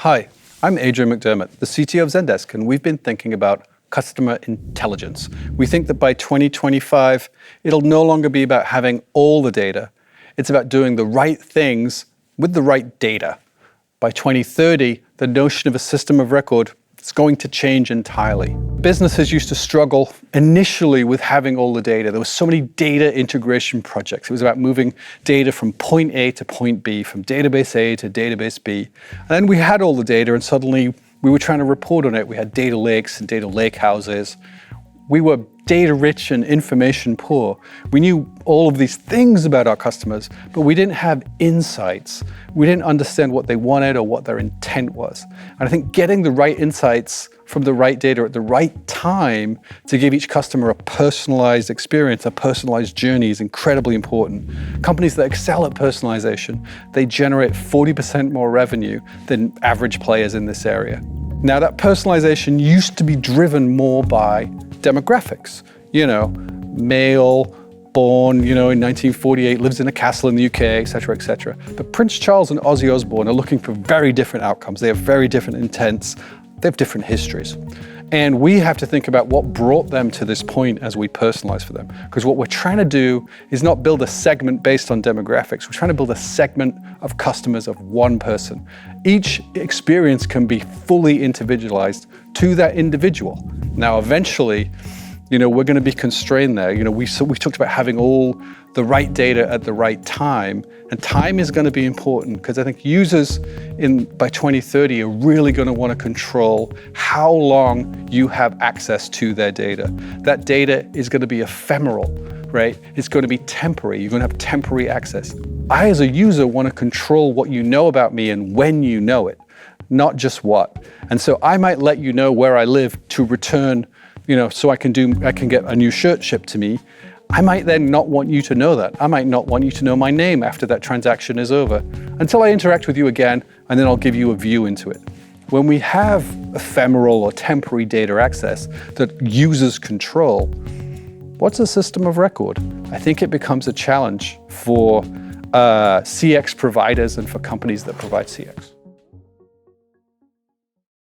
Hi, I'm Adrian McDermott, the CTO of Zendesk, and we've been thinking about customer intelligence. We think that by 2025, it'll no longer be about having all the data. It's about doing the right things with the right data. By 2030, the notion of a system of record is going to change entirely. Businesses used to struggle initially with having all the data. There were so many data integration projects. It was about moving data from point A to point B, from database A to database B. And then we had all the data and suddenly we were trying to report on it. We had data lakes and data lake houses. We were data rich and information poor. We knew all of these things about our customers, but we didn't have insights. We didn't understand what they wanted or what their intent was. And I think getting the right insights from the right data at the right time to give each customer a personalized experience, a personalized journey is incredibly important. Companies that excel at personalization, they generate 40% more revenue than average players in this area. Now, that personalization used to be driven more by demographics. Male, born, in 1948, lives in a castle in the UK, et cetera. But Prince Charles and Ozzy Osbourne are looking for very different outcomes. They have very different intents. They have different histories. And we have to think about what brought them to this point as we personalize for them. Because what we're trying to do is not build a segment based on demographics. We're trying to build a segment of customers of one person. Each experience can be fully individualized to that individual. Now, eventually, we're going to be constrained there. We talked about having all the right data at the right time, and time is going to be important because I think users by 2030 are really going to want to control how long you have access to their data. That data is going to be ephemeral, right? It's going to be temporary. You're going to have temporary access. I, as a user, want to control what you know about me and when you know it, not just what. And so I might let you know where I live to return, so I can get a new shirt shipped to me. I might then not want you to know that. I might not want you to know my name after that transaction is over, until I interact with you again, and then I'll give you a view into it. When we have ephemeral or temporary data access that users control, what's a system of record? I think it becomes a challenge for CX providers and for companies that provide CX.